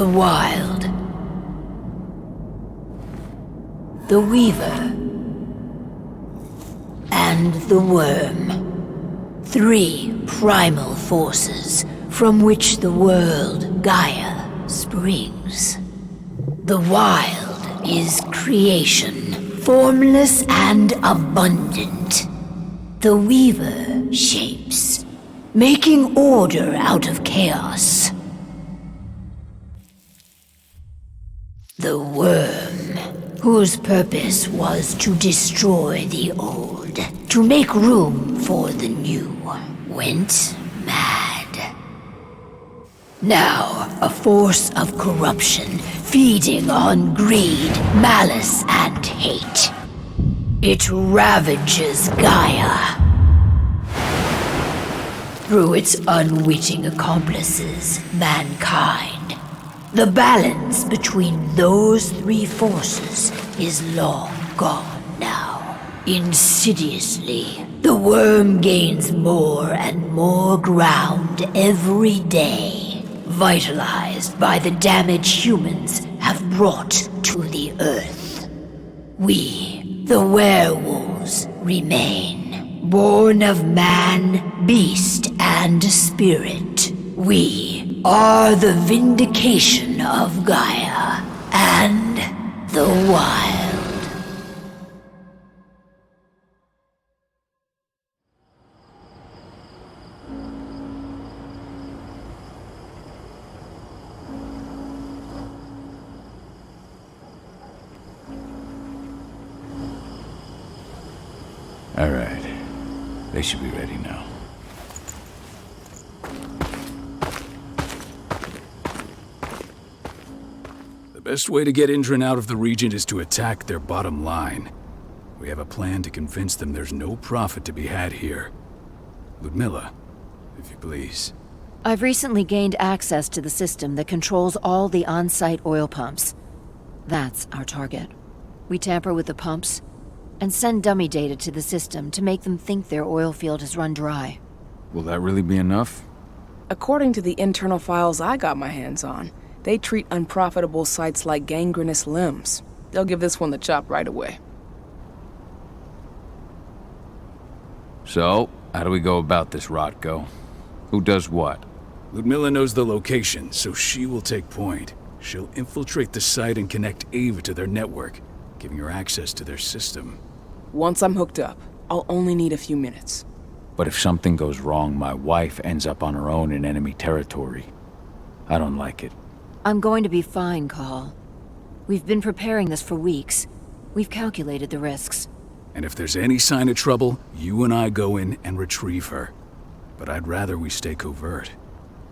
The Wild. The Weaver. And the Worm. 3 primal forces from which the world Gaia springs. The Wild is creation, formless and abundant. The Weaver shapes, making order out of chaos. The Worm, whose purpose was to destroy the old, to make room for the new, went mad. Now, a force of corruption, feeding on greed, malice, and hate. It ravages Gaia. Through its unwitting accomplices, mankind. The balance between those 3 forces is long gone now. Insidiously, the worm gains more and more ground every day, vitalized by the damage humans have brought to the Earth. We, the werewolves, remain, born of man, beast, and spirit. We are the vindication of Gaia and the Wild. All right. They should be ready now. The best way to get Indran out of the region is to attack their bottom line. We have a plan to convince them there's no profit to be had here. Ludmilla, if you please. I've recently gained access to the system that controls all the on-site oil pumps. That's our target. We tamper with the pumps and send dummy data to the system to make them think their oil field has run dry. Will that really be enough? According to the internal files I got my hands on, they treat unprofitable sites like gangrenous limbs. They'll give this one the chop right away. So, how do we go about this, Rotko? Who does what? Ludmilla knows the location, so she will take point. She'll infiltrate the site and connect Ava to their network, giving her access to their system. Once I'm hooked up, I'll only need a few minutes. But if something goes wrong, my wife ends up on her own in enemy territory. I don't like it. I'm going to be fine, Call. We've been preparing this for weeks. We've calculated the risks. And if there's any sign of trouble, you and I go in and retrieve her. But I'd rather we stay covert.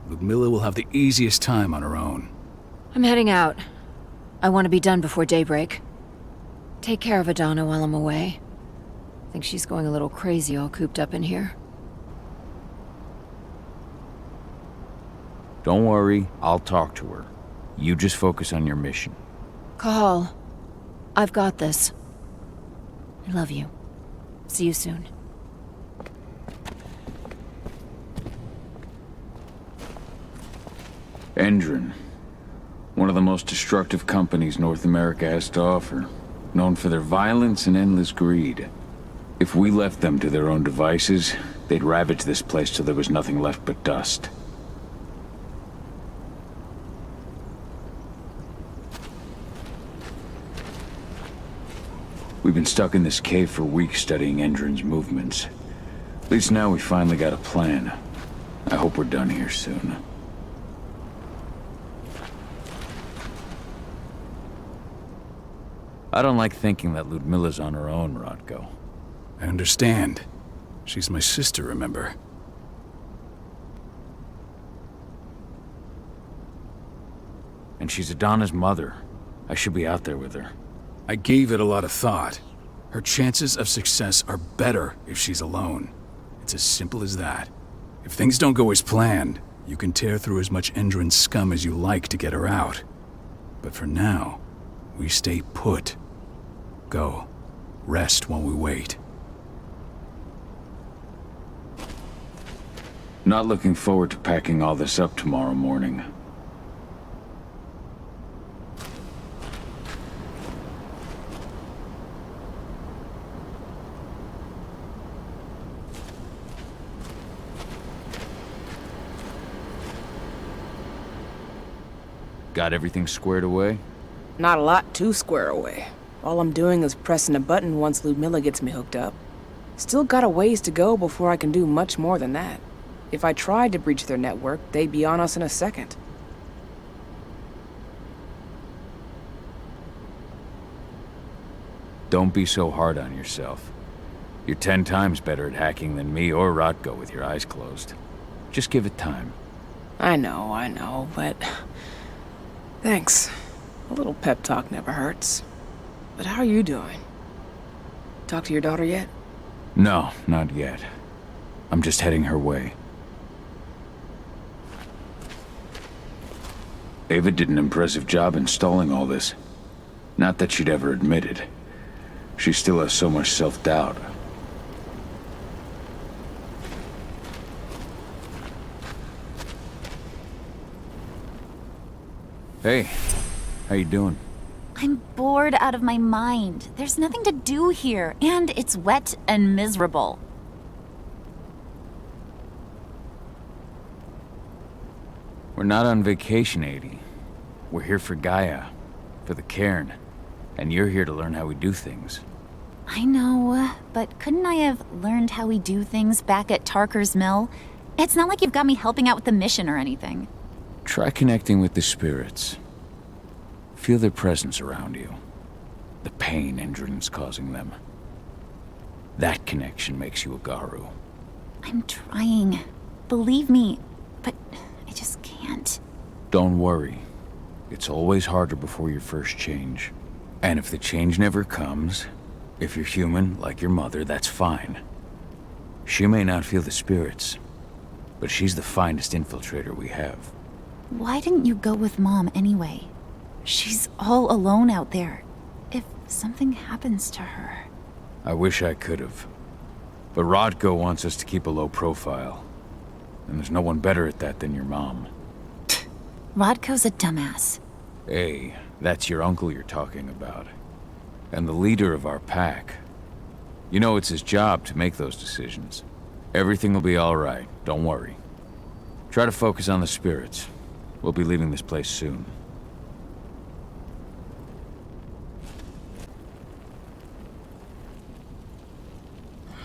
Ludmilla will have the easiest time on her own. I'm heading out. I want to be done before daybreak. Take care of Adana while I'm away. I think she's going a little crazy all cooped up in here. Don't worry, I'll talk to her. You just focus on your mission. Call. I've got this. I love you. See you soon. Endron. One of the most destructive companies North America has to offer. Known for their violence and endless greed. If we left them to their own devices, they'd ravage this place till there was nothing left but dust. We've been stuck in this cave for weeks studying Endron's movements. At least now we finally got a plan. I hope we're done here soon. I don't like thinking that Ludmilla's on her own, Rotko. I understand. She's my sister, remember? And she's Adana's mother. I should be out there with her. I gave it a lot of thought. Her chances of success are better if she's alone. It's as simple as that. If things don't go as planned, you can tear through as much Endron scum as you like to get her out. But for now, we stay put. Go. Rest while we wait. Not looking forward to packing all this up tomorrow morning. Got everything squared away? Not a lot to square away. All I'm doing is pressing a button once Ludmilla gets me hooked up. Still got a ways to go before I can do much more than that. If I tried to breach their network, they'd be on us in a second. Don't be so hard on yourself. You're 10 times better at hacking than me or Rotko with your eyes closed. Just give it time. I know, but... Thanks. A little pep talk never hurts. But how are you doing? Talk to your daughter yet? No, not yet. I'm just heading her way. Ava did an impressive job installing all this. Not that she'd ever admit it. She still has so much self-doubt. Hey, how you doing? I'm bored out of my mind. There's nothing to do here, and it's wet and miserable. We're not on vacation, Adie. We're here for Gaia, for the cairn, and you're here to learn how we do things. I know, but couldn't I have learned how we do things back at Tarker's Mill? It's not like you've got me helping out with the mission or anything. Try connecting with the spirits. Feel their presence around you. The pain Endron's causing them. That connection makes you a Garu. I'm trying. Believe me, but I just can't. Don't worry. It's always harder before your first change. And if the change never comes, if you're human, like your mother, that's fine. She may not feel the spirits, but she's the finest infiltrator we have. Why didn't you go with Mom anyway? She's all alone out there. If something happens to her... I wish I could have. But Rodko wants us to keep a low profile. And there's no one better at that than your mom. Rodko's a dumbass. Hey, that's your uncle you're talking about. And the leader of our pack. You know it's his job to make those decisions. Everything will be all right, don't worry. Try to focus on the spirits. We'll be leaving this place soon.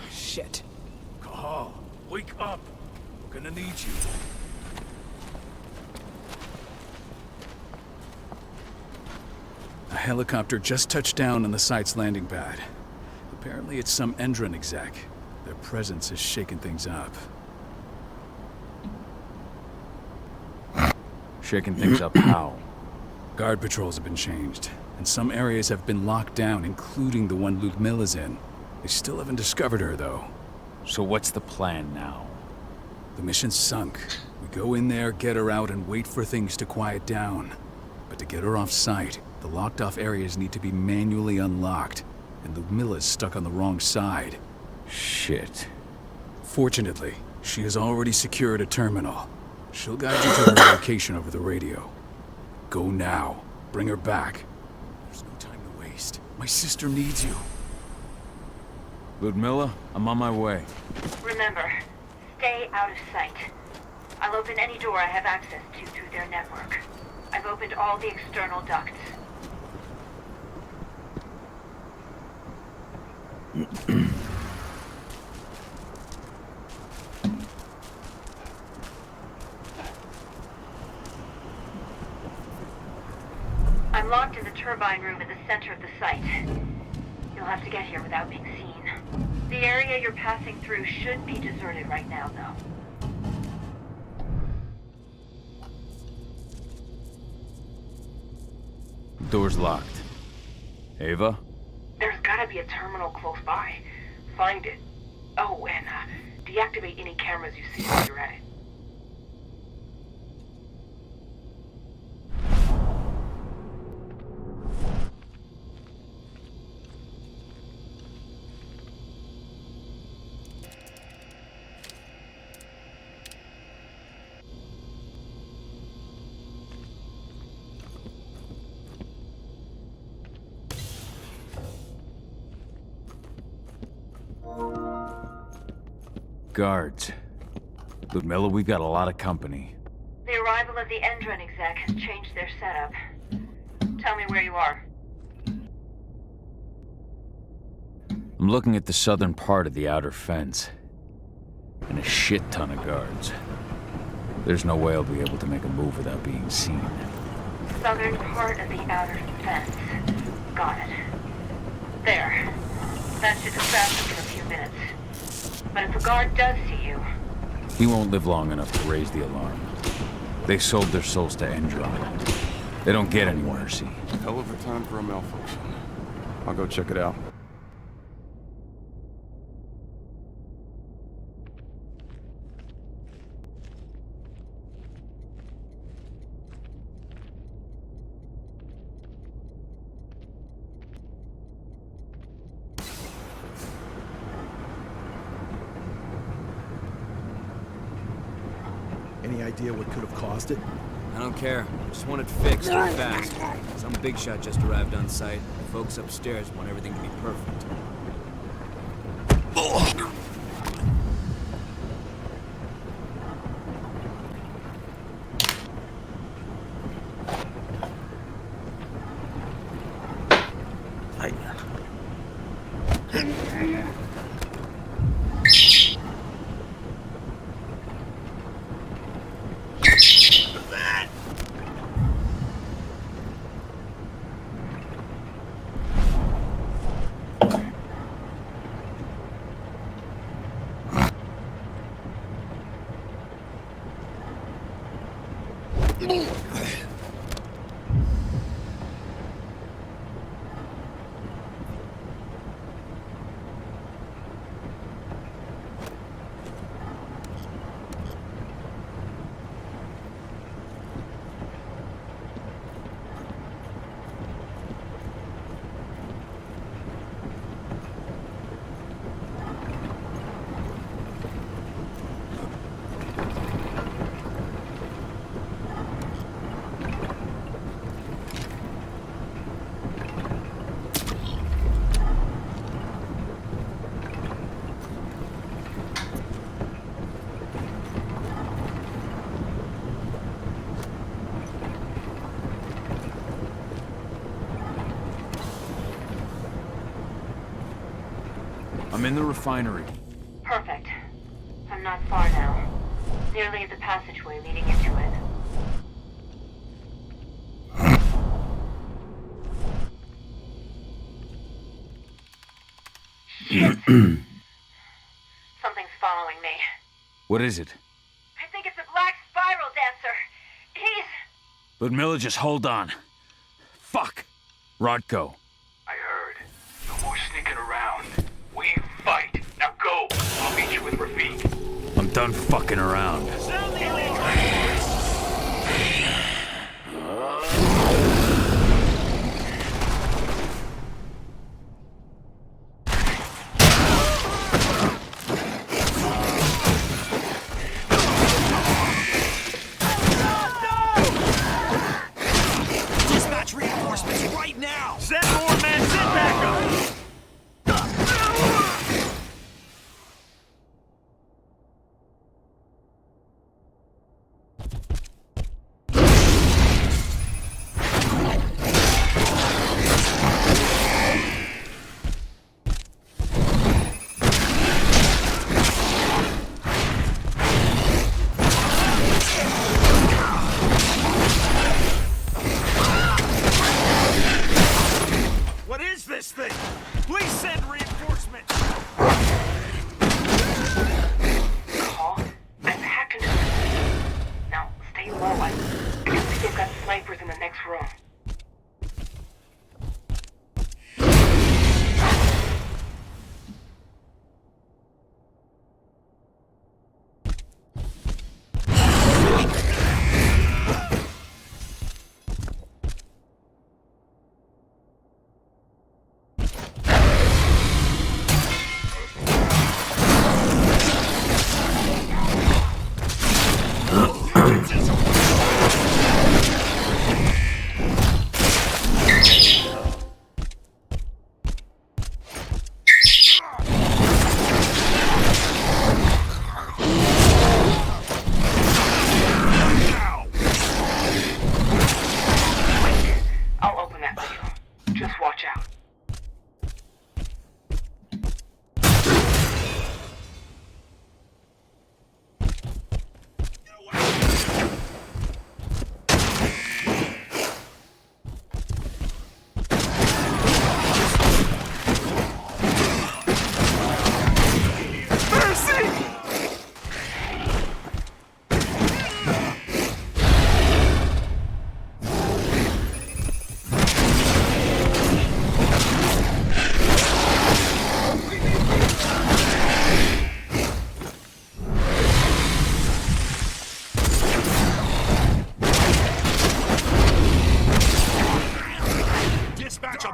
Shit. Cahal, wake up! We're gonna need you. A helicopter just touched down on the site's landing pad. Apparently it's some Endron exec. Their presence has shaken things up. Shaking things up how? Guard patrols have been changed, and some areas have been locked down, including the one Ludmilla's in. They still haven't discovered her, though. So what's the plan now? The mission's sunk. We go in there, get her out, and wait for things to quiet down. But to get her off site, the locked-off areas need to be manually unlocked, and Ludmilla's stuck on the wrong side. Shit. Fortunately, she has already secured a terminal. She'll guide you to her location over the radio. Go now. Bring her back. There's no time to waste. My sister needs you. Ludmilla, I'm on my way. Remember, stay out of sight. I'll open any door I have access to through their network. I've opened all the external ducts. I'm locked in the turbine room in the center of the site. You'll have to get here without being seen. The area you're passing through should be deserted right now, though. Door's locked. Ava? There's gotta be a terminal close by. Find it. Oh, and deactivate any cameras you see while you're at it. Guards. Ludmilla, we've got a lot of company. The arrival of but the Endron exec has changed their setup. Tell me where you are. I'm looking at the southern part of the outer fence. And a shit ton of guards. There's no way I'll be able to make a move without being seen. Southern part of the outer fence. Got it. There. That should distract him for a few minutes. But if a guard does see you... He won't live long enough to raise the alarm. They sold their souls to Endron. They don't get anywhere, see? Hell of a time for a malfunction. I'll go check it out. Any idea what could have caused it? I don't care. Just want it fixed real fast. Some big shot just arrived on site. The folks upstairs want everything to be perfect. I'm in the refinery. Perfect. I'm not far now. Nearly at the passageway leading into it. Shit. Something's following me. What is it? I think it's a black spiral dancer. He's... Ludmilla, just hold on. Fuck. Rodko. I heard. No more sneaking around. We fight. Now go. I'll meet you with Rafik. I'm done fucking around. Dispatch reinforcements right now! Send more men, send back up! What is this thing? Please send reinforcements! Call? I'm hacked into the... Now, stay low. I think they've got snipers in the next room.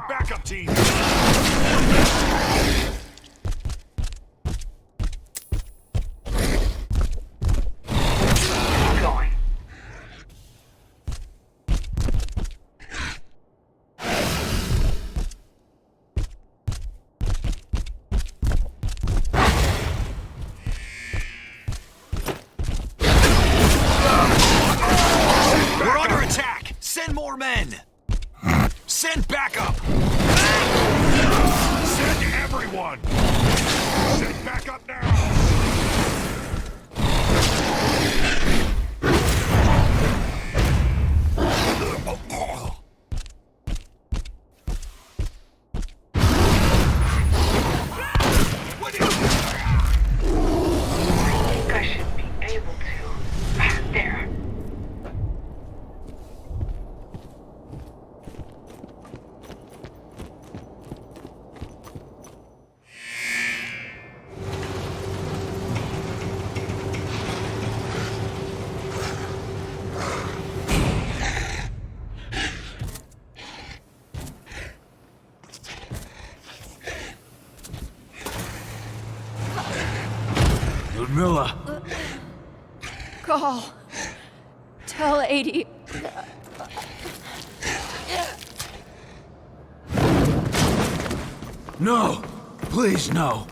a backup team. Going. We're under attack. Send more men. Send backup. Send everyone. Send backup now. I think I should be able to. There. Ludmilla! Call. Tell 80. No! Please, no!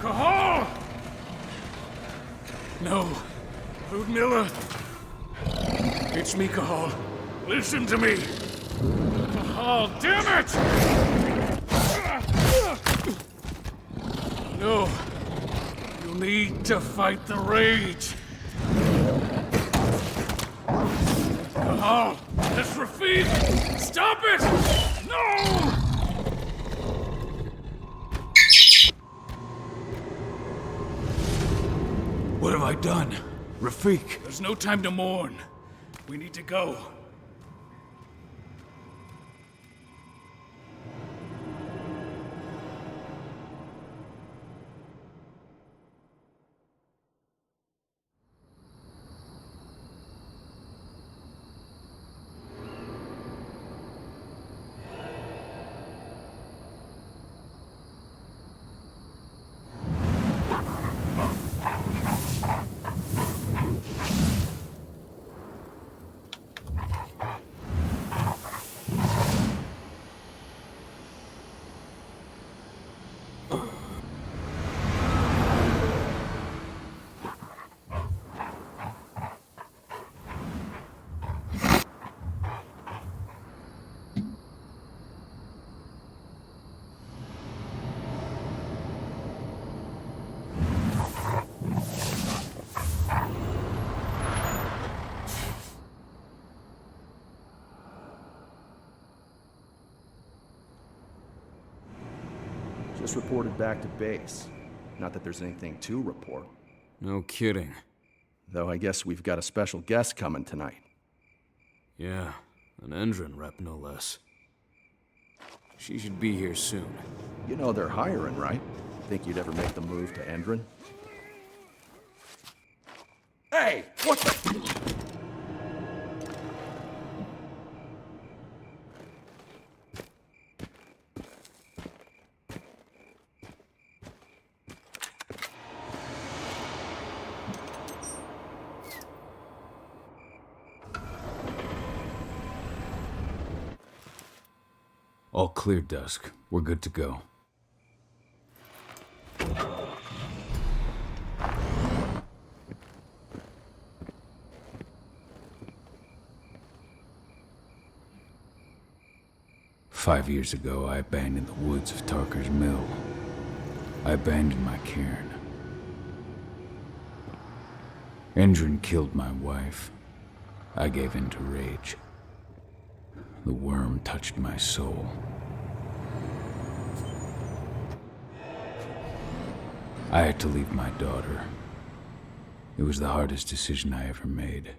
Cahal! No. Ludmilla. It's me, Cahal. Listen to me. Cahal, damn it! No. You need to fight the rage. Cahal, that's Rafik! Stop it! No! What have I done? Rafik! There's no time to mourn. We need to go. Just reported back to base. Not that there's anything to report. No kidding. Though I guess we've got a special guest coming tonight. Yeah, an Endron rep no less. She should be here soon. You know they're hiring, right? Think you'd ever make the move to Endron? Hey! What the... All clear, Dusk. We're good to go. "5 years ago, I abandoned the woods of Tarker's Mill. I abandoned my cairn. Endrin killed my wife. I gave in to rage. The worm touched my soul. I had to leave my daughter. It was the hardest decision I ever made.